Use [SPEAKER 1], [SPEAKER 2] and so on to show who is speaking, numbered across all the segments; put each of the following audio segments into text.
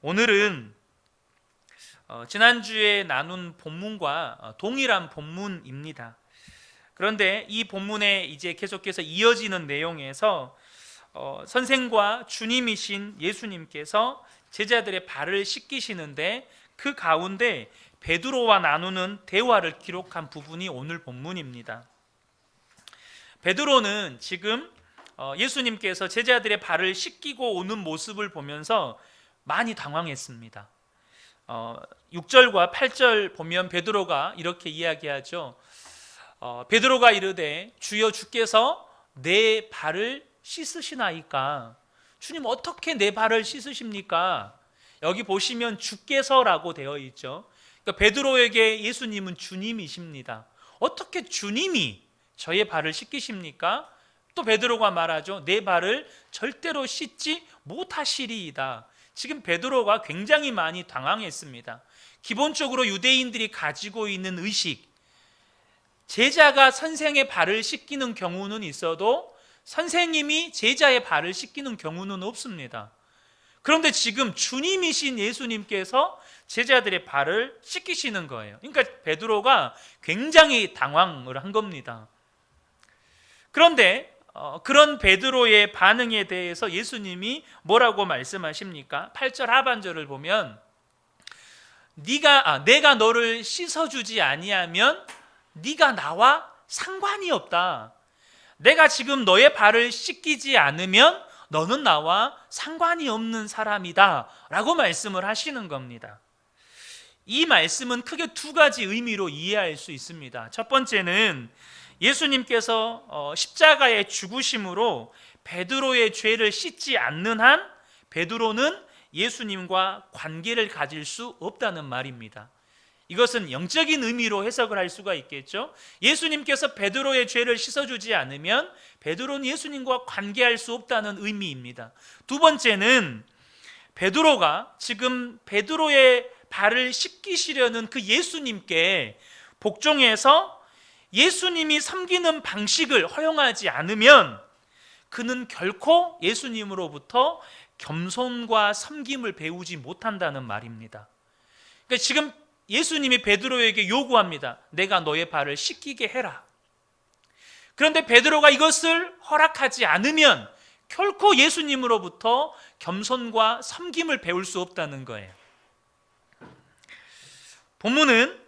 [SPEAKER 1] 오늘은 지난주에 나눈 본문과 동일한 본문입니다. 그런데 이 본문에 이제 계속해서 이어지는 내용에서 선생과 주님이신 예수님께서 제자들의 발을 씻기시는데 그 가운데 베드로와 나누는 대화를 기록한 부분이 오늘 본문입니다. 베드로는 지금 예수님께서 제자들의 발을 씻기고 오는 모습을 보면서 많이 당황했습니다. 6절과 8절 보면 베드로가 이렇게 이야기하죠. 베드로가 이르되 주여 주께서 내 발을 씻으시나이까? 주님 어떻게 내 발을 씻으십니까? 여기 보시면 주께서라고 되어 있죠. 그러니까 베드로에게 예수님은 주님이십니다. 어떻게 주님이 저의 발을 씻기십니까? 또 베드로가 말하죠. 내 발을 절대로 씻지 못하시리이다. 지금 베드로가 굉장히 많이 당황했습니다. 기본적으로 유대인들이 가지고 있는 의식, 제자가 선생의 발을 씻기는 경우는 있어도 선생님이 제자의 발을 씻기는 경우는 없습니다. 그런데 지금 주님이신 예수님께서 제자들의 발을 씻기시는 거예요. 그러니까 베드로가 굉장히 당황을 한 겁니다. 그런데 그런 베드로의 반응에 대해서 예수님이 뭐라고 말씀하십니까? 8절 하반절을 보면 내가 너를 씻어주지 아니하면 네가 나와 상관이 없다. 내가 지금 너의 발을 씻기지 않으면 너는 나와 상관이 없는 사람이다 라고 말씀을 하시는 겁니다. 이 말씀은 크게 두 가지 의미로 이해할 수 있습니다. 첫 번째는 예수님께서 십자가의 죽으심으로 베드로의 죄를 씻지 않는 한 베드로는 예수님과 관계를 가질 수 없다는 말입니다. 이것은 영적인 의미로 해석을 할 수가 있겠죠. 예수님께서 베드로의 죄를 씻어주지 않으면 베드로는 예수님과 관계할 수 없다는 의미입니다. 두 번째는 베드로가 지금 베드로의 발을 씻기시려는 그 예수님께 복종해서 예수님이 섬기는 방식을 허용하지 않으면 그는 결코 예수님으로부터 겸손과 섬김을 배우지 못한다는 말입니다. 그러니까 지금 예수님이 베드로에게 요구합니다. 내가 너의 발을 씻기게 해라. 그런데 베드로가 이것을 허락하지 않으면 결코 예수님으로부터 겸손과 섬김을 배울 수 없다는 거예요. 본문은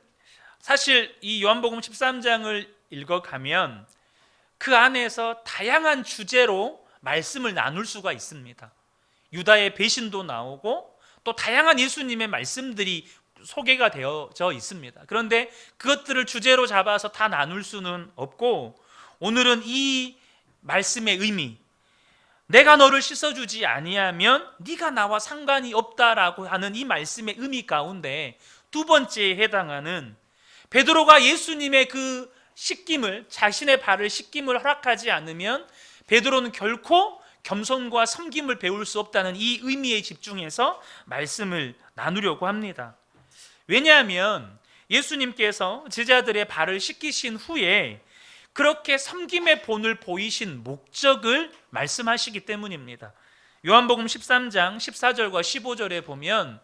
[SPEAKER 1] 사실 이 요한복음 13장을 읽어가면 그 안에서 다양한 주제로 말씀을 나눌 수가 있습니다. 유다의 배신도 나오고 또 다양한 예수님의 말씀들이 소개가 되어져 있습니다. 그런데 그것들을 주제로 잡아서 다 나눌 수는 없고 오늘은 이 말씀의 의미, 내가 너를 씻어주지 아니하면 네가 나와 상관이 없다라고 하는 이 말씀의 의미 가운데 두 번째에 해당하는 베드로가 예수님의 그 씻김을, 자신의 발을 씻김을 허락하지 않으면 베드로는 결코 겸손과 섬김을 배울 수 없다는 이 의미에 집중해서 말씀을 나누려고 합니다. 왜냐하면 예수님께서 제자들의 발을 씻기신 후에 그렇게 섬김의 본을 보이신 목적을 말씀하시기 때문입니다. 요한복음 13장 14절과 15절에 보면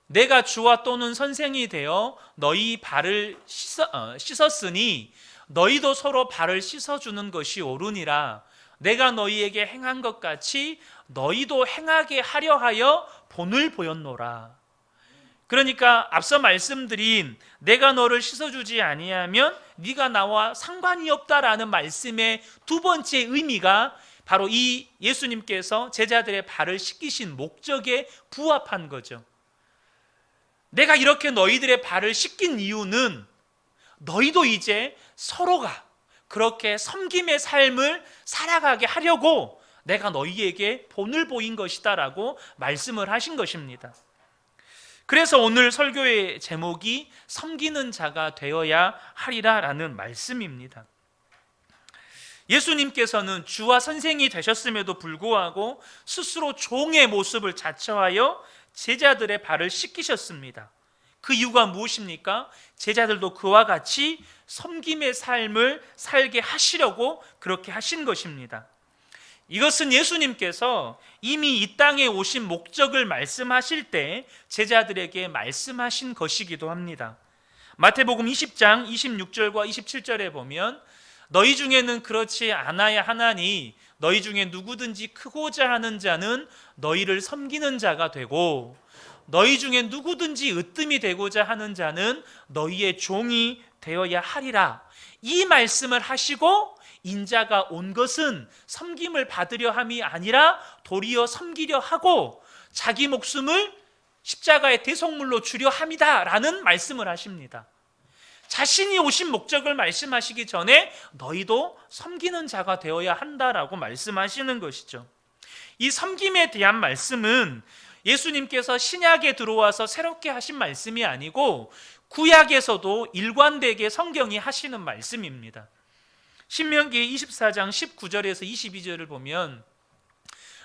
[SPEAKER 1] 내가 주와 또는 선생이 되어 너희 발을 씻었으니 너희도 서로 발을 씻어주는 것이 옳으니라. 내가 너희에게 행한 것 같이 너희도 행하게 하려 하여 본을 보였노라. 그러니까 앞서 말씀드린 내가 너를 씻어주지 아니하면 네가 나와 상관이 없다라는 말씀의 두 번째 의미가 바로 이 예수님께서 제자들의 발을 씻기신 목적에 부합한 거죠. 내가 이렇게 너희들의 발을 씻긴 이유는 너희도 이제 서로가 그렇게 섬김의 삶을 살아가게 하려고 내가 너희에게 본을 보인 것이다 라고 말씀을 하신 것입니다. 그래서 오늘 설교의 제목이 섬기는 자가 되어야 하리라 라는 말씀입니다. 예수님께서는 주와 선생이 되셨음에도 불구하고 스스로 종의 모습을 자처하여 제자들의 발을 씻기셨습니다. 그 이유가 무엇입니까? 제자들도 그와 같이 섬김의 삶을 살게 하시려고 그렇게 하신 것입니다. 이것은 예수님께서 이미 이 땅에 오신 목적을 말씀하실 때 제자들에게 말씀하신 것이기도 합니다. 마태복음 20장 26절과 27절에 보면 너희 중에는 그렇지 않아야 하나니 너희 중에 누구든지 크고자 하는 자는 너희를 섬기는 자가 되고 너희 중에 누구든지 으뜸이 되고자 하는 자는 너희의 종이 되어야 하리라. 이 말씀을 하시고 인자가 온 것은 섬김을 받으려 함이 아니라 도리어 섬기려 하고 자기 목숨을 십자가의 대속물로 주려 함이다 라는 말씀을 하십니다. 자신이 오신 목적을 말씀하시기 전에 너희도 섬기는 자가 되어야 한다라고 말씀하시는 것이죠. 이 섬김에 대한 말씀은 예수님께서 신약에 들어와서 새롭게 하신 말씀이 아니고 구약에서도 일관되게 성경이 하시는 말씀입니다. 신명기 24장 19절에서 22절을 보면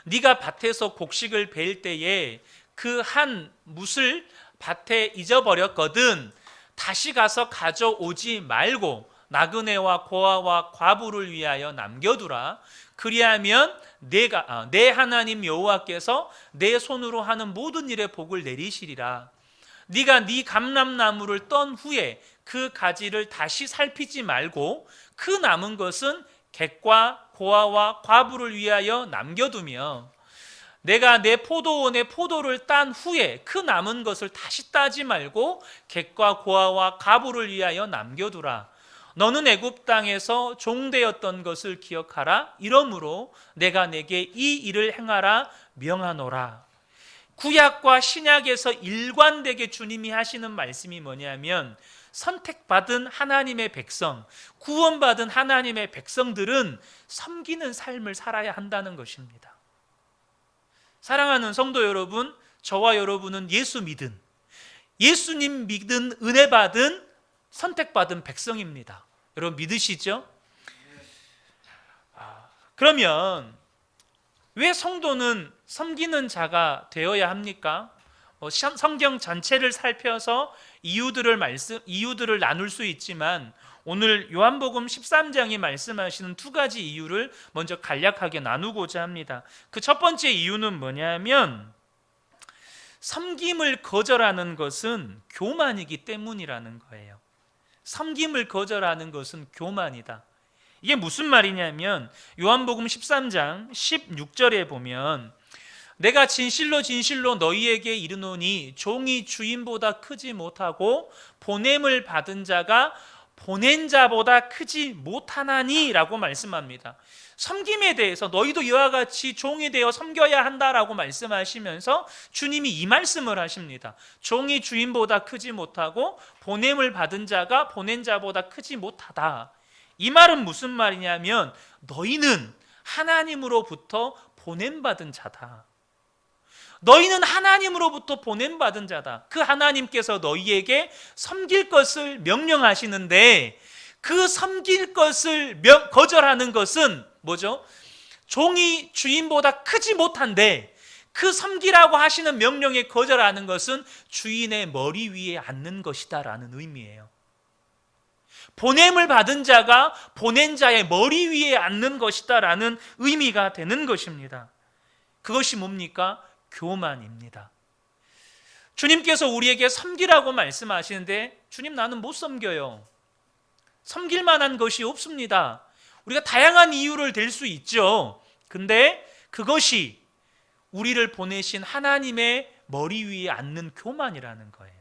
[SPEAKER 1] 네가 밭에서 곡식을 벨 때에 그 한 뭇을 밭에 잊어버렸거든 다시 가서 가져오지 말고 나그네와 고아와 과부를 위하여 남겨두라. 그리하면 내 하나님 여호와께서 내 손으로 하는 모든 일에 복을 내리시리라. 네가 네 감람나무를 떤 후에 그 가지를 다시 살피지 말고 그 남은 것은 객과 고아와 과부를 위하여 남겨두며 내가 내 포도원의 포도를 딴 후에 그 남은 것을 다시 따지 말고 객과 고아와 과부를 위하여 남겨두라. 너는 애굽 땅에서 종되었던 것을 기억하라. 이러므로 내가 내게 이 일을 행하라 명하노라. 구약과 신약에서 일관되게 주님이 하시는 말씀이 뭐냐면 선택받은 하나님의 백성, 구원받은 하나님의 백성들은 섬기는 삶을 살아야 한다는 것입니다. 사랑하는 성도 여러분, 저와 여러분은 예수님 믿은 은혜 받은 선택받은 백성입니다. 여러분 믿으시죠? 그러면 왜 성도는 섬기는 자가 되어야 합니까? 성경 전체를 살펴서 이유들을 나눌 수 있지만 오늘 요한복음 13장이 말씀하시는 두 가지 이유를 먼저 간략하게 나누고자 합니다. 그 첫 번째 이유는 뭐냐면 섬김을 거절하는 것은 교만이기 때문이라는 거예요. 섬김을 거절하는 것은 교만이다. 이게 무슨 말이냐면 요한복음 13장 16절에 보면 내가 진실로 진실로 너희에게 이르노니 종이 주인보다 크지 못하고 보냄을 받은 자가 보낸 자보다 크지 못하나니 라고 말씀합니다. 섬김에 대해서 너희도 이와 같이 종이 되어 섬겨야 한다라고 말씀하시면서 주님이 이 말씀을 하십니다. 종이 주인보다 크지 못하고 보냄을 받은 자가 보낸 자보다 크지 못하다. 이 말은 무슨 말이냐면 너희는 하나님으로부터 보냄받은 자다. 너희는 하나님으로부터 보냄받은 자다. 그 하나님께서 너희에게 섬길 것을 명령하시는데 그 섬길 것을 거절하는 것은 뭐죠? 종이 주인보다 크지 못한데 그 섬기라고 하시는 명령에 거절하는 것은 주인의 머리 위에 앉는 것이다라는 의미예요. 보냄을 받은 자가 보낸 자의 머리 위에 앉는 것이다라는 의미가 되는 것입니다. 그것이 뭡니까? 교만입니다. 주님께서 우리에게 섬기라고 말씀하시는데 주님 나는 못 섬겨요. 섬길 만한 것이 없습니다. 우리가 다양한 이유를 댈 수 있죠. 근데 그것이 우리를 보내신 하나님의 머리 위에 앉는 교만이라는 거예요.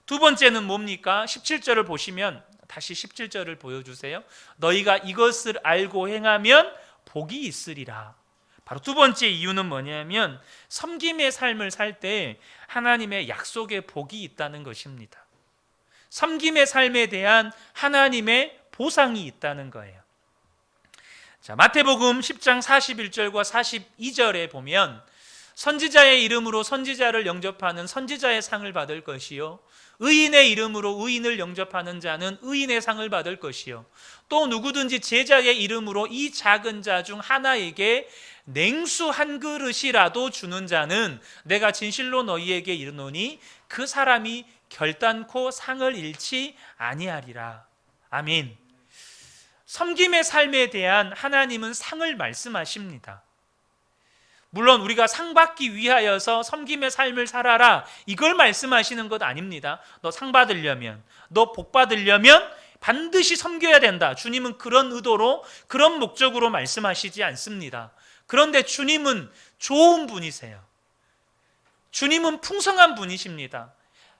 [SPEAKER 1] 두 번째는 뭡니까? 17절을 보시면 다시 17절을 보여주세요. 너희가 이것을 알고 행하면 복이 있으리라. 바로 두 번째 이유는 뭐냐면 섬김의 삶을 살 때 하나님의 약속의 복이 있다는 것입니다. 섬김의 삶에 대한 하나님의 보상이 있다는 거예요. 자, 마태복음 10장 41절과 42절에 보면 선지자의 이름으로 선지자를 영접하는 선지자의 상을 받을 것이요 의인의 이름으로 의인을 영접하는 자는 의인의 상을 받을 것이요 또 누구든지 제자의 이름으로 이 작은 자 중 하나에게 냉수 한 그릇이라도 주는 자는 내가 진실로 너희에게 이르노니 그 사람이 결단코 상을 잃지 아니하리라. 아멘. 섬김의 삶에 대한 하나님은 상을 말씀하십니다. 물론 우리가 상 받기 위하여서 섬김의 삶을 살아라, 이걸 말씀하시는 것 아닙니다. 너 상 받으려면, 너 복 받으려면 반드시 섬겨야 된다. 주님은 그런 의도로, 그런 목적으로 말씀하시지 않습니다. 그런데 주님은 좋은 분이세요. 주님은 풍성한 분이십니다.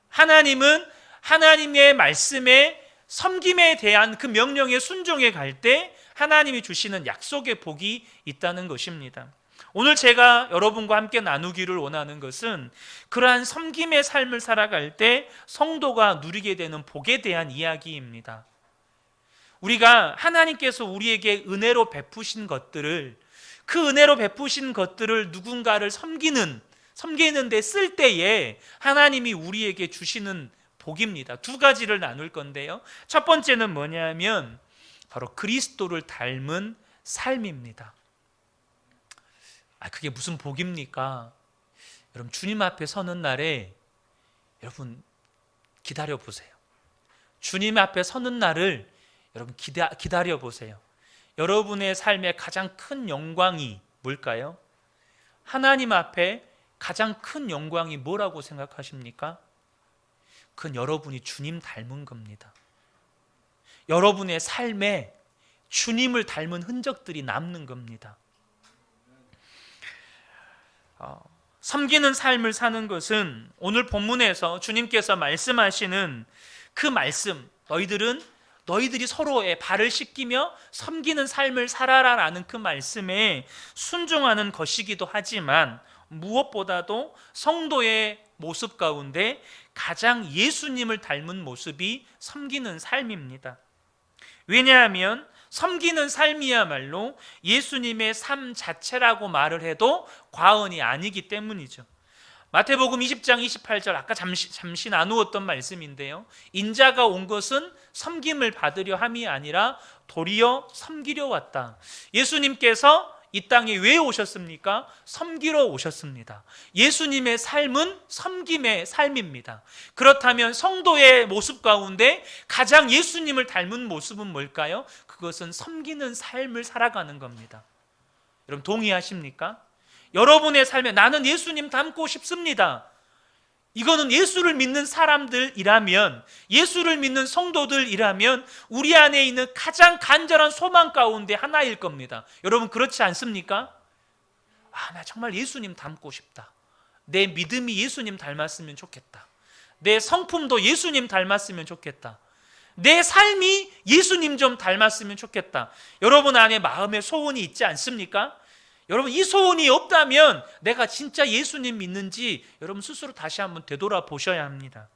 [SPEAKER 1] 하나님은 하나님의 말씀에, 섬김에 대한 그 명령에 순종해 갈 때 하나님이 주시는 약속의 복이 있다는 것입니다. 오늘 제가 여러분과 함께 나누기를 원하는 것은 그러한 섬김의 삶을 살아갈 때 성도가 누리게 되는 복에 대한 이야기입니다. 우리가 하나님께서 우리에게 은혜로 베푸신 것들을, 그 은혜로 베푸신 것들을 누군가를 섬기는 데 쓸 때에 하나님이 우리에게 주시는 복입니다. 두 가지를 나눌 건데요. 첫 번째는 뭐냐면 바로 그리스도를 닮은 삶입니다. 그게 무슨 복입니까? 여러분, 주님 앞에 서는 날에 여러분 기다려 보세요. 주님 앞에 서는 날을 여러분 기다려 보세요. 여러분의 삶의 가장 큰 영광이 뭘까요? 하나님 앞에 가장 큰 영광이 뭐라고 생각하십니까? 그건 여러분이 주님 닮은 겁니다. 여러분의 삶에 주님을 닮은 흔적들이 남는 겁니다. 섬기는 삶을 사는 것은 오늘 본문에서 주님께서 말씀하시는 그 말씀, 너희들이 서로의 발을 씻기며 섬기는 삶을 살아라라는 그 말씀에 순종하는 것이기도 하지만, 무엇보다도 성도의 모습 가운데 가장 예수님을 닮은 모습이 섬기는 삶입니다. 왜냐하면 섬기는 삶이야말로 예수님의 삶 자체라고 말을 해도 과언이 아니기 때문이죠. 마태복음 20장 28절, 아까 잠시 나누었던 말씀인데요. 인자가 온 것은 섬김을 받으려 함이 아니라 도리어 섬기려 왔다. 예수님께서 이 땅에 왜 오셨습니까? 섬기러 오셨습니다. 예수님의 삶은 섬김의 삶입니다. 그렇다면 성도의 모습 가운데 가장 예수님을 닮은 모습은 뭘까요? 그것은 섬기는 삶을 살아가는 겁니다. 여러분 동의하십니까? 여러분의 삶에 나는 예수님 닮고 싶습니다. 이거는 예수를 믿는 사람들이라면, 예수를 믿는 성도들이라면 우리 안에 있는 가장 간절한 소망 가운데 하나일 겁니다. 여러분 그렇지 않습니까? 나 정말 예수님 닮고 싶다. 내 믿음이 예수님 닮았으면 좋겠다. 내 성품도 예수님 닮았으면 좋겠다. 내 삶이 예수님 좀 닮았으면 좋겠다. 여러분 안에 마음의 소원이 있지 않습니까? 여러분 이 소원이 없다면 내가 진짜 예수님 믿는지 여러분 스스로 다시 한번 되돌아보셔야 합니다.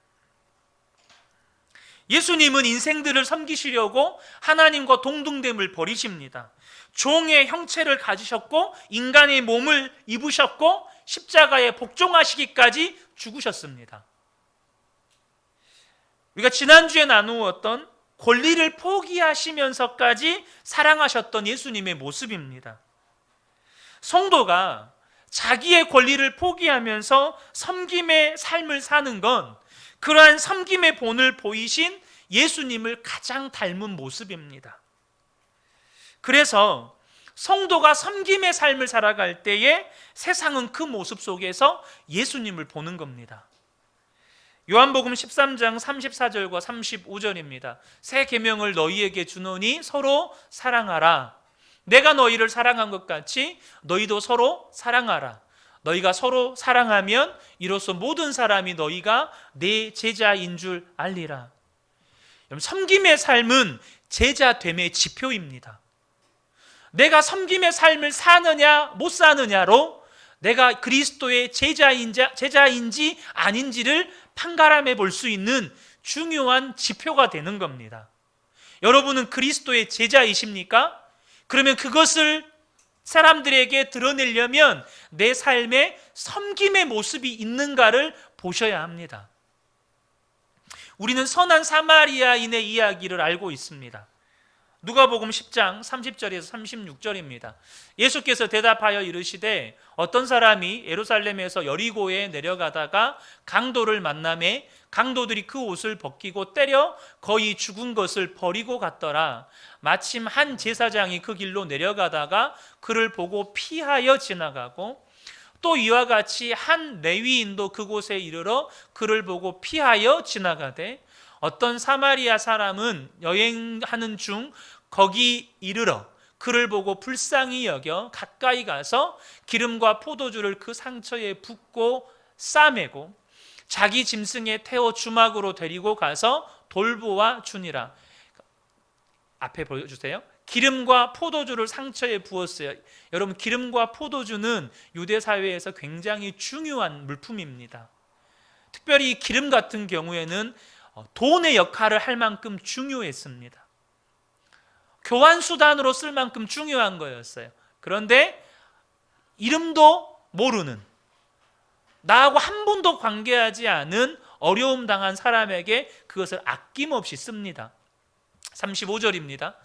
[SPEAKER 1] 예수님은 인생들을 섬기시려고 하나님과 동등됨을 버리십니다. 종의 형체를 가지셨고 인간의 몸을 입으셨고 십자가에 복종하시기까지 죽으셨습니다. 우리가 지난주에 나누었던 권리를 포기하시면서까지 사랑하셨던 예수님의 모습입니다. 성도가 자기의 권리를 포기하면서 섬김의 삶을 사는 건 그러한 섬김의 본을 보이신 예수님을 가장 닮은 모습입니다. 그래서 성도가 섬김의 삶을 살아갈 때에 세상은 그 모습 속에서 예수님을 보는 겁니다. 요한복음 13장 34절과 35절입니다. 새 계명을 너희에게 주노니 서로 사랑하라. 내가 너희를 사랑한 것 같이 너희도 서로 사랑하라. 너희가 서로 사랑하면 이로써 모든 사람이 너희가 내 제자인 줄 알리라. 섬김의 삶은 제자됨의 지표입니다. 내가 섬김의 삶을 사느냐 못 사느냐로 내가 그리스도의 제자인지 아닌지를 판가름해 볼 수 있는 중요한 지표가 되는 겁니다. 여러분은 그리스도의 제자이십니까? 그러면 그것을 사람들에게 드러내려면 내 삶에 섬김의 모습이 있는가를 보셔야 합니다. 우리는 선한 사마리아인의 이야기를 알고 있습니다. 누가복음 10장 30절에서 36절입니다. 예수께서 대답하여 이르시되 어떤 사람이 예루살렘에서 여리고에 내려가다가 강도를 만나매 강도들이 그 옷을 벗기고 때려 거의 죽은 것을 버리고 갔더라. 마침 한 제사장이 그 길로 내려가다가 그를 보고 피하여 지나가고 또 이와 같이 한 레위인도 그곳에 이르러 그를 보고 피하여 지나가되 어떤 사마리아 사람은 여행하는 중 거기 이르러 그를 보고 불쌍히 여겨 가까이 가서 기름과 포도주를 그 상처에 붓고 싸매고 자기 짐승에 태워 주막으로 데리고 가서 돌보아 주니라. 앞에 보여주세요. 기름과 포도주를 상처에 부었어요. 여러분, 기름과 포도주는 유대 사회에서 굉장히 중요한 물품입니다. 특별히 기름 같은 경우에는 돈의 역할을 할 만큼 중요했습니다. 교환 수단으로 쓸 만큼 중요한 거였어요. 그런데 이름도 모르는, 나하고 한 분도 관계하지 않은 어려움 당한 사람에게 그것을 아낌없이 씁니다. 35절입니다.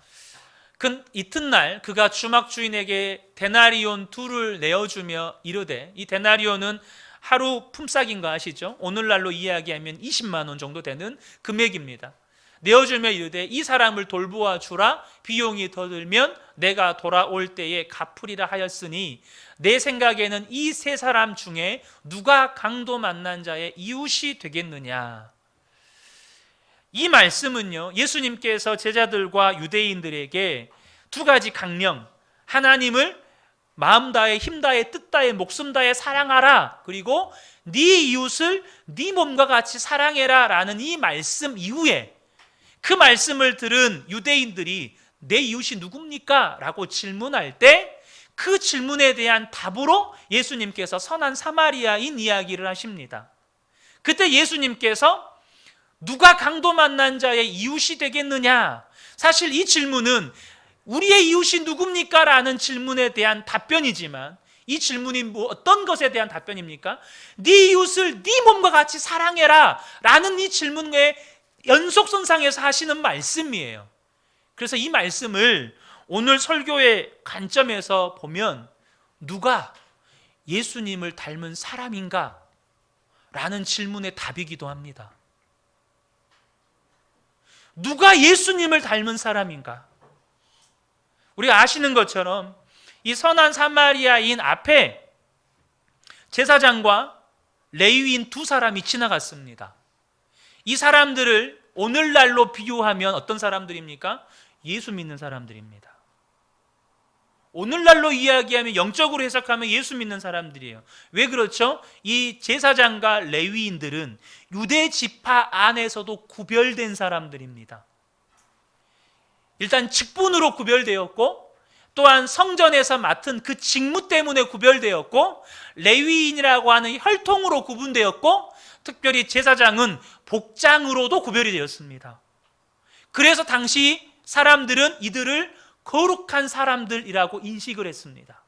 [SPEAKER 1] 이튿날 그가 주막 주인에게 데나리온 2를 내어주며 이르되, 이 데나리온은 하루 품삯인 거 아시죠? 오늘날로 이야기하면 20만 원 정도 되는 금액입니다. 내어주며 이르되 이 사람을 돌보아 주라. 비용이 더 들면 내가 돌아올 때에 갚으리라 하였으니 내 생각에는 이 세 사람 중에 누가 강도 만난 자의 이웃이 되겠느냐. 이 말씀은요, 예수님께서 제자들과 유대인들에게 두 가지 강령, 하나님을 마음 다해 힘 다해 뜻 다해 목숨 다해 사랑하라, 그리고 네 이웃을 네 몸과 같이 사랑해라 라는 이 말씀 이후에 그 말씀을 들은 유대인들이 내 이웃이 누굽니까? 라고 질문할 때 그 질문에 대한 답으로 예수님께서 선한 사마리아인 이야기를 하십니다. 그때 예수님께서 누가 강도 만난 자의 이웃이 되겠느냐? 사실 이 질문은 우리의 이웃이 누굽니까? 라는 질문에 대한 답변이지만 이 질문이 어떤 것에 대한 답변입니까? 네 이웃을 네 몸과 같이 사랑해라 라는 이 질문의 연속선상에서 하시는 말씀이에요. 그래서 이 말씀을 오늘 설교의 관점에서 보면 누가 예수님을 닮은 사람인가? 라는 질문의 답이기도 합니다. 누가 예수님을 닮은 사람인가? 우리가 아시는 것처럼 이 선한 사마리아인 앞에 제사장과 레위인 두 사람이 지나갔습니다. 이 사람들을 오늘날로 비유하면 어떤 사람들입니까? 예수 믿는 사람들입니다. 오늘날로 이야기하면, 영적으로 해석하면 예수 믿는 사람들이에요. 왜 그렇죠? 이 제사장과 레위인들은 유대 지파 안에서도 구별된 사람들입니다. 일단 직분으로 구별되었고, 또한 성전에서 맡은 그 직무 때문에 구별되었고, 레위인이라고 하는 혈통으로 구분되었고, 특별히 제사장은 복장으로도 구별이 되었습니다. 그래서 당시 사람들은 이들을 거룩한 사람들이라고 인식을 했습니다.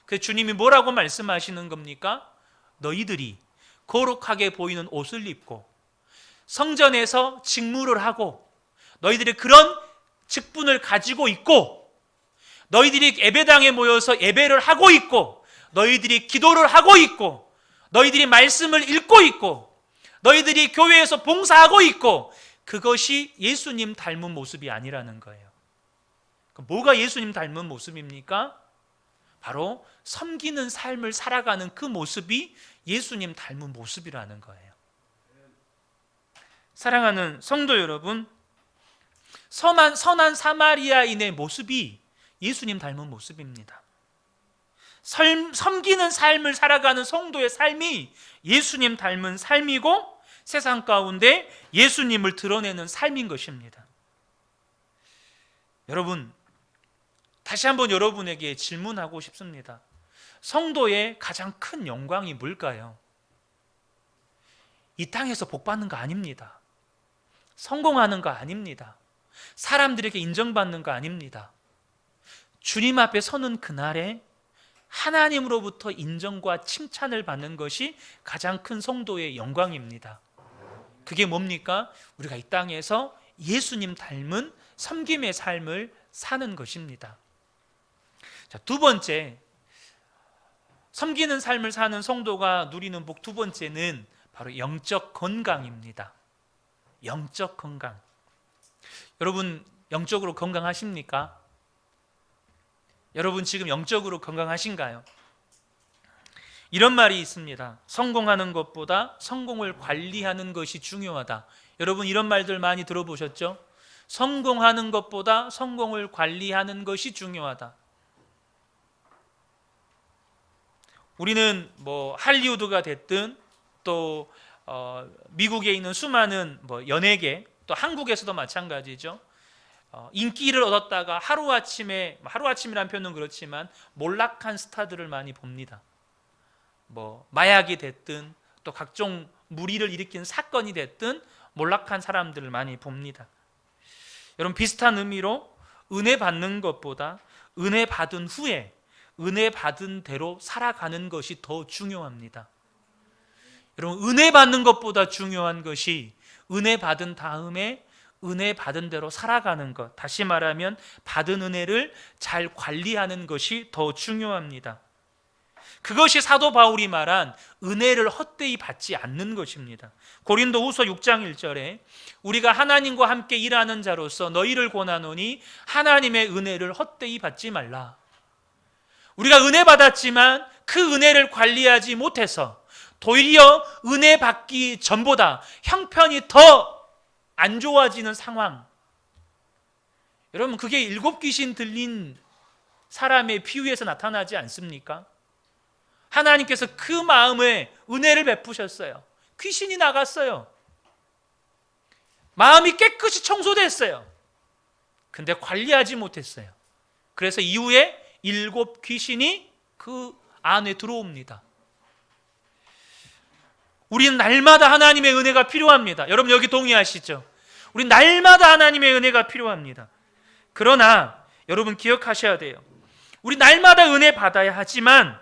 [SPEAKER 1] 그래서 주님이 뭐라고 말씀하시는 겁니까? 너희들이 거룩하게 보이는 옷을 입고 성전에서 직무를 하고 너희들이 그런 직분을 가지고 있고 너희들이 예배당에 모여서 예배를 하고 있고 너희들이 기도를 하고 있고 너희들이 말씀을 읽고 있고 너희들이 교회에서 봉사하고 있고, 그것이 예수님 닮은 모습이 아니라는 거예요. 뭐가 예수님 닮은 모습입니까? 바로 섬기는 삶을 살아가는 그 모습이 예수님 닮은 모습이라는 거예요. 사랑하는 성도 여러분, 선한 사마리아인의 모습이 예수님 닮은 모습입니다. 섬기는 삶을 살아가는 성도의 삶이 예수님 닮은 삶이고 세상 가운데 예수님을 드러내는 삶인 것입니다. 여러분, 다시 한번 여러분에게 질문하고 싶습니다. 성도의 가장 큰 영광이 뭘까요? 이 땅에서 복 받는 거 아닙니다. 성공하는 거 아닙니다. 사람들에게 인정받는 거 아닙니다. 주님 앞에 서는 그날에 하나님으로부터 인정과 칭찬을 받는 것이 가장 큰 성도의 영광입니다. 그게 뭡니까? 우리가 이 땅에서 예수님 닮은 섬김의 삶을 사는 것입니다. 자, 두 번째, 섬기는 삶을 사는 성도가 누리는 복 두 번째는 바로 영적 건강입니다. 영적 건강. 여러분 영적으로 건강하십니까? 여러분 지금 영적으로 건강하신가요? 이런 말이 있습니다. 성공하는 것보다 성공을 관리하는 것이 중요하다. 여러분 이런 말들 많이 들어보셨죠? 성공하는 것보다 성공을 관리하는 것이 중요하다. 우리는 할리우드가 됐든 또 미국에 있는 수많은 연예계, 또 한국에서도 마찬가지죠. 인기를 얻었다가 하루아침이라는 표현은 그렇지만 몰락한 스타들을 많이 봅니다. 마약이 됐든 또 각종 무리를 일으킨 사건이 됐든 몰락한 사람들을 많이 봅니다. 여러분 비슷한 의미로 은혜 받는 것보다 은혜 받은 후에 은혜 받은 대로 살아가는 것이 더 중요합니다. 여러분 은혜 받는 것보다 중요한 것이 은혜 받은 다음에 은혜 받은 대로 살아가는 것, 다시 말하면 받은 은혜를 잘 관리하는 것이 더 중요합니다. 그것이 사도 바울이 말한 은혜를 헛되이 받지 않는 것입니다. 고린도후서 6장 1절에 우리가 하나님과 함께 일하는 자로서 너희를 권하노니 하나님의 은혜를 헛되이 받지 말라. 우리가 은혜 받았지만 그 은혜를 관리하지 못해서 도리어 은혜 받기 전보다 형편이 더 안 좋아지는 상황. 여러분 그게 7 귀신 들린 사람의 비유에서 나타나지 않습니까? 하나님께서 그 마음에 은혜를 베푸셨어요. 귀신이 나갔어요. 마음이 깨끗이 청소됐어요. 근데 관리하지 못했어요. 그래서 이후에 7 귀신이 그 안에 들어옵니다. 우리는 날마다 하나님의 은혜가 필요합니다. 여러분 여기 동의하시죠? 우리 날마다 하나님의 은혜가 필요합니다. 그러나 여러분 기억하셔야 돼요. 우리 날마다 은혜 받아야 하지만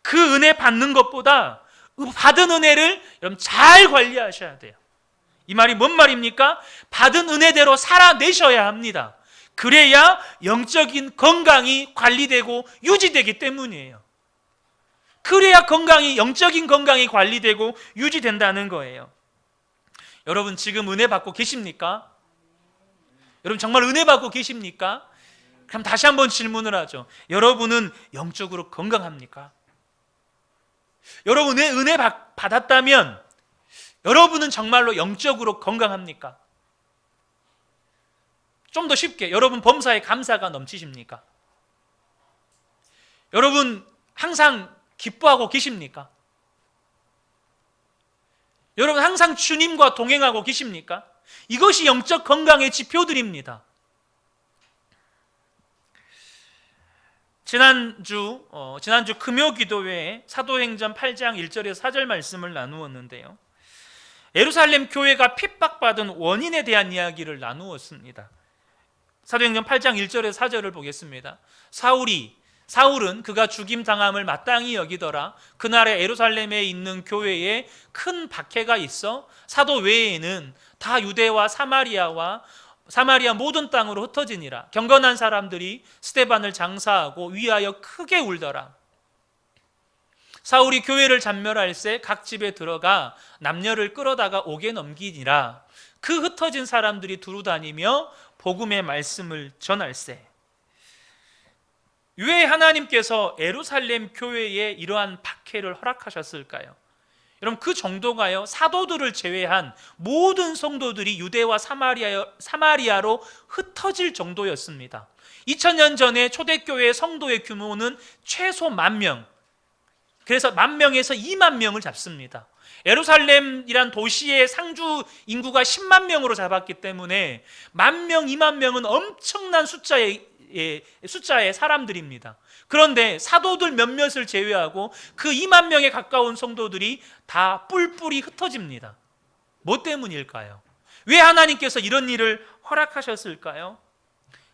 [SPEAKER 1] 그 은혜 받는 것보다 받은 은혜를 여러분 잘 관리하셔야 돼요. 이 말이 뭔 말입니까? 받은 은혜대로 살아내셔야 합니다. 그래야 영적인 건강이 관리되고 유지되기 때문이에요. 그래야 영적인 건강이 관리되고 유지된다는 거예요. 여러분 지금 은혜 받고 계십니까? 여러분 정말 은혜 받고 계십니까? 그럼 다시 한번 질문을 하죠. 여러분은 영적으로 건강합니까? 여러분 은혜 받았다면 여러분은 정말로 영적으로 건강합니까? 좀 더 쉽게, 여러분 범사에 감사가 넘치십니까? 여러분 항상 기뻐하고 계십니까? 여러분 항상 주님과 동행하고 계십니까? 이것이 영적 건강의 지표들입니다. 지난주 금요기도회에 사도행전 8장 1절에서 4절 말씀을 나누었는데요. 예루살렘 교회가 핍박받은 원인에 대한 이야기를 나누었습니다. 사도행전 8장 1절에서 4절을 보겠습니다. 사울은 그가 죽임당함을 마땅히 여기더라. 그날에 예루살렘에 있는 교회에 큰 박해가 있어 사도 외에는 다 유대와 사마리아 모든 땅으로 흩어지니라. 경건한 사람들이 스데반을 장사하고 위하여 크게 울더라. 사울이 교회를 잔멸할새 각 집에 들어가 남녀를 끌어다가 옥에 넘기니라. 그 흩어진 사람들이 두루 다니며 복음의 말씀을 전할새. 왜 하나님께서 예루살렘 교회에 이러한 박해를 허락하셨을까요? 여러분 그 정도가요, 사도들을 제외한 모든 성도들이 유대와 사마리아로 흩어질 정도였습니다. 2000년 전에 초대교회 성도의 규모는 최소 10,000명, 그래서 10,000명에서 20,000명을 잡습니다. 예루살렘이란 도시의 상주 인구가 10만 명으로 잡았기 때문에 10,000명, 20,000명은 엄청난 숫자의 사람들입니다. 그런데 사도들 몇몇을 제외하고 그 20,000명에 가까운 성도들이 다 뿔뿔이 흩어집니다. 뭐 때문일까요? 왜 하나님께서 이런 일을 허락하셨을까요?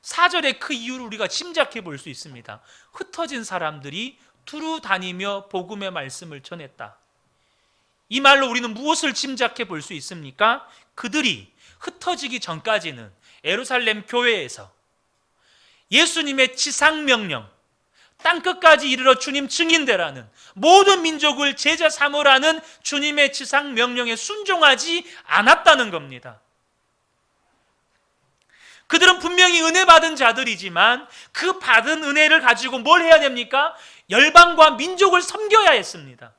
[SPEAKER 1] 4절의 그 이유를 우리가 짐작해 볼 수 있습니다. 흩어진 사람들이 두루 다니며 복음의 말씀을 전했다. 이 말로 우리는 무엇을 짐작해 볼 수 있습니까? 그들이 흩어지기 전까지는 예루살렘 교회에서 예수님의 지상명령, 땅끝까지 이르러 주님 증인되라는, 모든 민족을 제자 삼으라는 주님의 지상명령에 순종하지 않았다는 겁니다. 그들은 분명히 은혜 받은 자들이지만 그 받은 은혜를 가지고 뭘 해야 됩니까? 열방과 민족을 섬겨야 했습니다.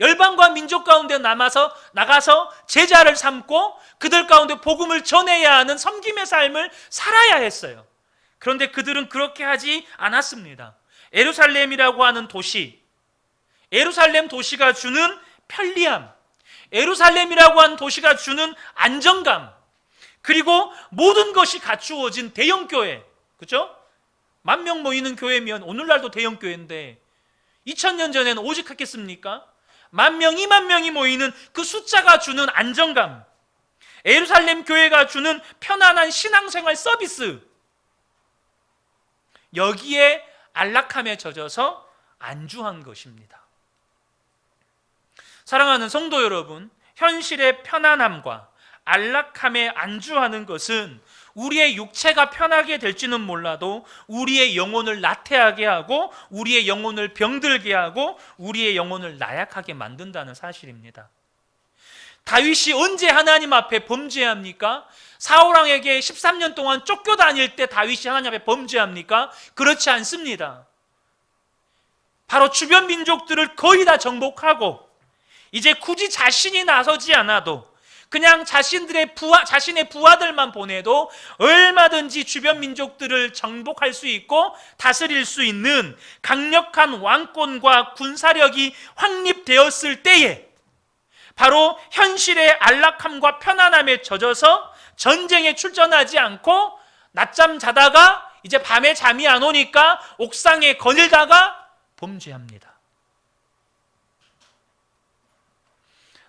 [SPEAKER 1] 열방과 민족 가운데 나가서 제자를 삼고 그들 가운데 복음을 전해야 하는 섬김의 삶을 살아야 했어요. 그런데 그들은 그렇게 하지 않았습니다. 예루살렘이라고 하는 도시, 예루살렘 도시가 주는 편리함, 예루살렘이라고 하는 도시가 주는 안정감, 그리고 모든 것이 갖추어진 대형교회, 그렇죠? 10,000명 모이는 교회면 오늘날도 대형교회인데 2000년 전에는 오직 했겠습니까? 10,000명, 20,000명이 모이는 그 숫자가 주는 안정감, 예루살렘 교회가 주는 편안한 신앙생활 서비스, 여기에 안락함에 젖어서 안주한 것입니다. 사랑하는 성도 여러분, 현실의 편안함과 안락함에 안주하는 것은 우리의 육체가 편하게 될지는 몰라도 우리의 영혼을 나태하게 하고 우리의 영혼을 병들게 하고 우리의 영혼을 나약하게 만든다는 사실입니다. 다윗이 언제 하나님 앞에 범죄합니까? 사울왕에게 13년 동안 쫓겨다닐 때 다윗이 하나님 앞에 범죄합니까? 그렇지 않습니다. 바로 주변 민족들을 거의 다 정복하고 이제 굳이 자신이 나서지 않아도 그냥 자신의 부하들만 보내도 얼마든지 주변 민족들을 정복할 수 있고 다스릴 수 있는 강력한 왕권과 군사력이 확립되었을 때에 바로 현실의 안락함과 편안함에 젖어서 전쟁에 출전하지 않고 낮잠 자다가 이제 밤에 잠이 안 오니까 옥상에 거닐다가 범죄합니다.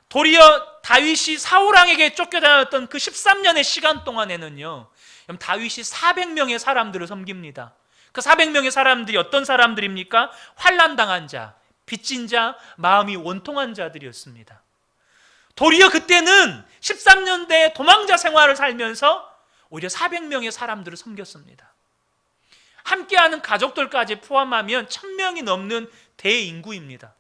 [SPEAKER 1] 도리어 다윗이 사울왕에게 쫓겨다녔던 그 13년의 시간 동안에는요, 다윗이 400명의 사람들을 섬깁니다. 그 400명의 사람들이 어떤 사람들입니까? 환난당한 자, 빚진 자, 마음이 원통한 자들이었습니다. 도리어 그때는 13년대 도망자 생활을 살면서 오히려 400명의 사람들을 섬겼습니다. 함께하는 가족들까지 포함하면 1000명이 넘는 대인구입니다.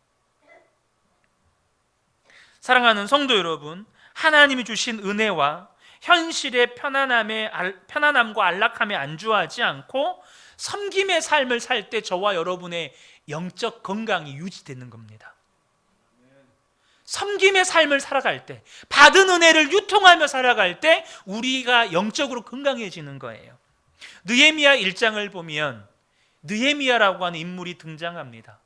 [SPEAKER 1] 사랑하는 성도 여러분, 하나님이 주신 은혜와 현실의 편안함과 안락함에 안주하지 않고 섬김의 삶을 살 때 저와 여러분의 영적 건강이 유지되는 겁니다. 섬김의 삶을 살아갈 때, 받은 은혜를 유통하며 살아갈 때 우리가 영적으로 건강해지는 거예요. 느헤미야 1장을 보면 느헤미야라고 하는 인물이 등장합니다.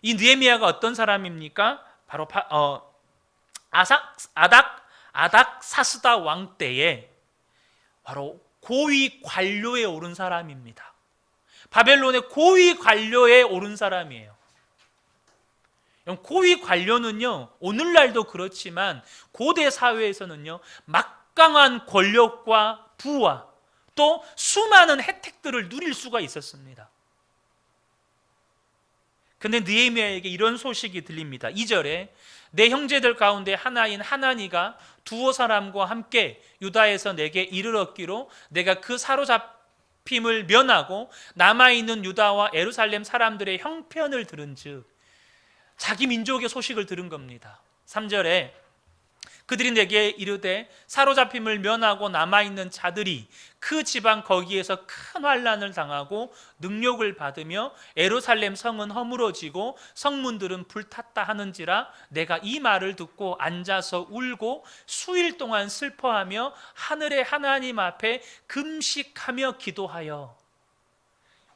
[SPEAKER 1] 이 느헤미야가 어떤 사람입니까? 바로 아닥사스다 왕 때에 바로 고위 관료에 오른 사람입니다. 바벨론의 고위 관료에 오른 사람이에요. 고위 관료는요, 오늘날도 그렇지만 고대 사회에서는요, 막강한 권력과 부와 또 수많은 혜택들을 누릴 수가 있었습니다. 근데 느헤미야에게 이런 소식이 들립니다. 2절에 내 형제들 가운데 하나인 하나니가 두어 사람과 함께 유다에서 내게 이르렀기로 내가 그 사로잡힘을 면하고 남아있는 유다와 예루살렘 사람들의 형편을 들은즉, 자기 민족의 소식을 들은 겁니다. 3절에 그들이 내게 이르되 사로잡힘을 면하고 남아있는 자들이 그 지방 거기에서 큰 환난을 당하고 능욕을 받으며 예루살렘 성은 허물어지고 성문들은 불탔다 하는지라 내가 이 말을 듣고 앉아서 울고 수일 동안 슬퍼하며 하늘의 하나님 앞에 금식하며 기도하여.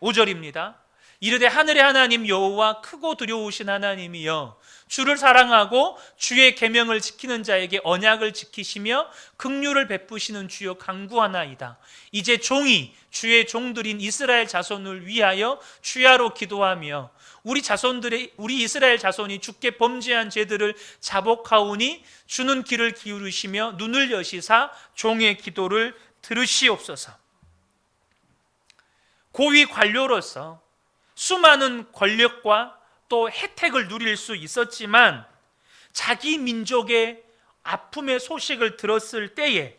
[SPEAKER 1] 5절입니다. 이르되 하늘의 하나님 여호와 크고 두려우신 하나님이여 주를 사랑하고 주의 계명을 지키는 자에게 언약을 지키시며 긍휼을 베푸시는 주여 간구하나이다. 이제 종이 주의 종들인 이스라엘 자손을 위하여 주야로 기도하며 우리 이스라엘 자손이 주께 범죄한 죄들을 자복하오니 주는 귀를 기울이시며 눈을 여시사 종의 기도를 들으시옵소서. 고위 관료로서 수많은 권력과 또 혜택을 누릴 수 있었지만 자기 민족의 아픔의 소식을 들었을 때에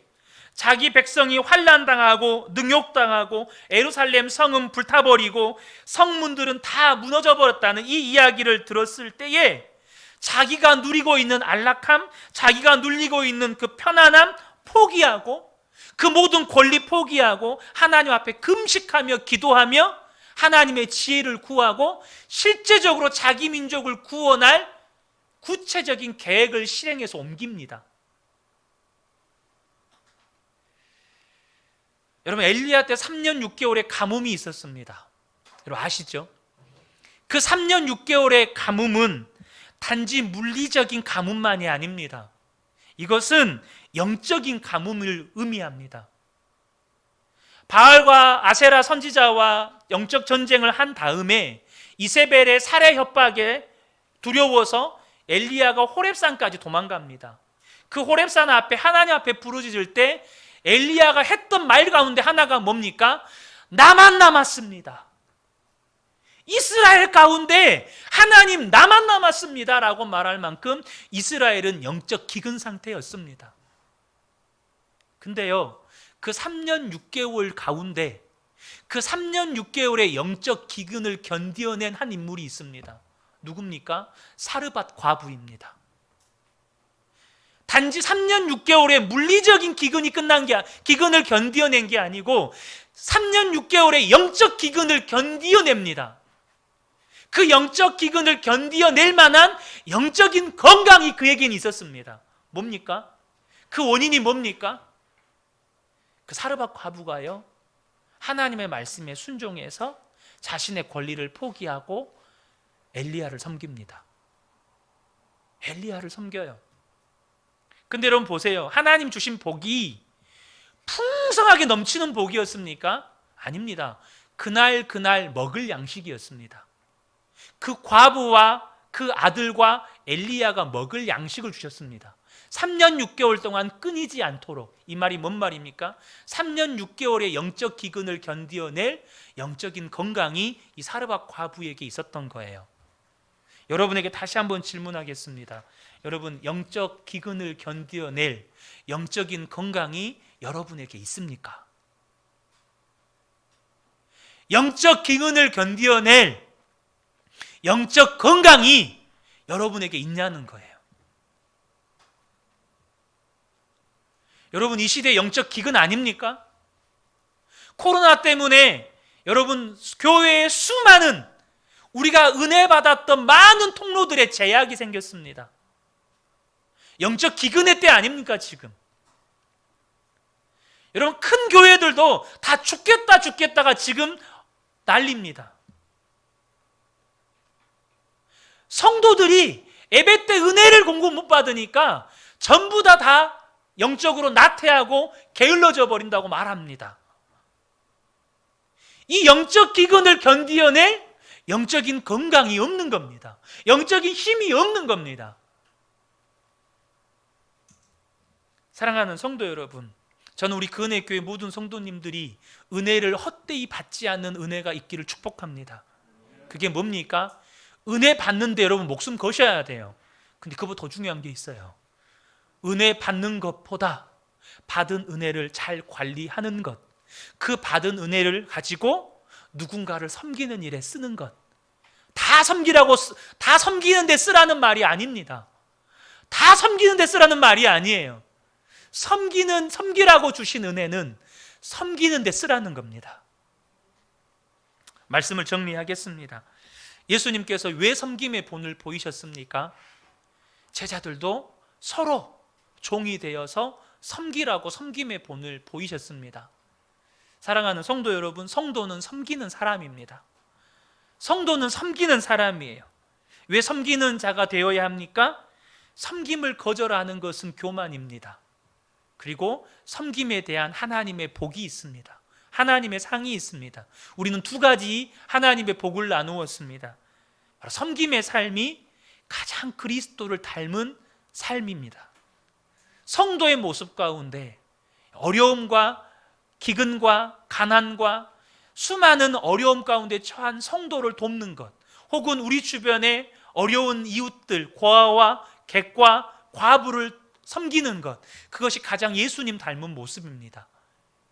[SPEAKER 1] 자기 백성이 환난당하고 능욕당하고 예루살렘 성은 불타버리고 성문들은 다 무너져버렸다는 이 이야기를 들었을 때에 자기가 누리고 있는 안락함, 자기가 누리고 있는 그 편안함 포기하고 그 모든 권리 포기하고 하나님 앞에 금식하며 기도하며 하나님의 지혜를 구하고 실제적으로 자기 민족을 구원할 구체적인 계획을 실행해서 옮깁니다. 여러분, 엘리야 때 3년 6개월의 가뭄이 있었습니다. 여러분 아시죠? 그 3년 6개월의 가뭄은 단지 물리적인 가뭄만이 아닙니다. 이것은 영적인 가뭄을 의미합니다. 바알과 아세라 선지자와 영적 전쟁을 한 다음에 이세벨의 살해 협박에 두려워서 엘리야가 호렙산까지 도망갑니다. 그 호렙산 앞에 하나님 앞에 부르짖을 때 엘리야가 했던 말 가운데 하나가 뭡니까? 나만 남았습니다. 이스라엘 가운데 하나님 나만 남았습니다 라고 말할 만큼 이스라엘은 영적 기근 상태였습니다. 근데요, 그 3년 6개월 가운데 그 3년 6개월의 영적 기근을 견뎌낸 한 인물이 있습니다. 누굽니까? 사르밧 과부입니다. 단지 3년 6개월의 물리적인 기근이 기근을 견뎌낸 게 아니고 3년 6개월의 영적 기근을 견뎌냅니다. 그 영적 기근을 견뎌낼 만한 영적인 건강이 그에게는 있었습니다. 뭡니까? 그 원인이 뭡니까? 그 사르밧 과부가요, 하나님의 말씀에 순종해서 자신의 권리를 포기하고 엘리야를 섬깁니다. 엘리야를 섬겨요. 근데 여러분 보세요. 하나님 주신 복이 풍성하게 넘치는 복이었습니까? 아닙니다. 그날 먹을 양식이었습니다. 그 과부와 그 아들과 엘리야가 먹을 양식을 주셨습니다. 3년 6개월 동안 끊이지 않도록. 이 말이 뭔 말입니까? 3년 6개월의 영적 기근을 견뎌낼 영적인 건강이 이 사르밧 과부에게 있었던 거예요. 여러분에게 다시 한번 질문하겠습니다. 여러분, 영적 기근을 견뎌낼 영적인 건강이 여러분에게 있습니까? 영적 기근을 견뎌낼 영적 건강이 여러분에게 있냐는 거예요. 여러분, 이 시대 영적 기근 아닙니까? 코로나 때문에 여러분 교회에 수많은 우리가 은혜 받았던 많은 통로들의 제약이 생겼습니다. 영적 기근의 때 아닙니까 지금? 여러분, 큰 교회들도 다 죽겠다가 지금 난립니다. 성도들이 예배 때 은혜를 공급 못 받으니까 전부 다 영적으로 나태하고 게을러져 버린다고 말합니다. 이 영적 기근을 견디어낼 영적인 건강이 없는 겁니다. 영적인 힘이 없는 겁니다. 사랑하는 성도 여러분, 저는 우리 근혜교회 모든 성도님들이 은혜를 헛되이 받지 않는 은혜가 있기를 축복합니다. 그게 뭡니까? 은혜 받는데 여러분 목숨 거셔야 돼요. 근데 그보다 더 중요한 게 있어요. 은혜 받는 것보다 받은 은혜를 잘 관리하는 것, 그 받은 은혜를 가지고 누군가를 섬기는 일에 쓰는 것. 다 섬기는데 쓰라는 말이 아닙니다. 다 섬기는데 쓰라는 말이 아니에요. 섬기라고 주신 은혜는 섬기는데 쓰라는 겁니다. 말씀을 정리하겠습니다. 예수님께서 왜 섬김의 본을 보이셨습니까? 제자들도 서로 종이 되어서 섬기라고 섬김의 본을 보이셨습니다. 사랑하는 성도 여러분, 성도는 섬기는 사람입니다. 성도는 섬기는 사람이에요. 왜 섬기는 자가 되어야 합니까? 섬김을 거절하는 것은 교만입니다. 그리고 섬김에 대한 하나님의 복이 있습니다. 하나님의 상이 있습니다. 우리는 두 가지 하나님의 복을 나누었습니다. 바로 섬김의 삶이 가장 그리스도를 닮은 삶입니다. 성도의 모습 가운데 어려움과 기근과 가난과 수많은 어려움 가운데 처한 성도를 돕는 것, 혹은 우리 주변에 어려운 이웃들, 고아와 객과 과부를 섬기는 것, 그것이 가장 예수님 닮은 모습입니다.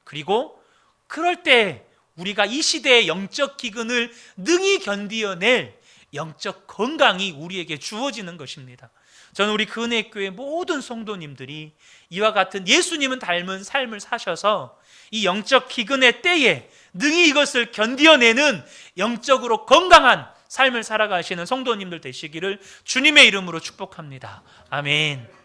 [SPEAKER 1] 그리고 그럴 때 우리가 이 시대의 영적 기근을 능히 견디어낼 영적 건강이 우리에게 주어지는 것입니다. 저는 우리 근혜교회 모든 성도님들이 이와 같은 예수님은 닮은 삶을 사셔서 이 영적 기근의 때에 능히 이것을 견디어내는 영적으로 건강한 삶을 살아가시는 성도님들 되시기를 주님의 이름으로 축복합니다. 아멘.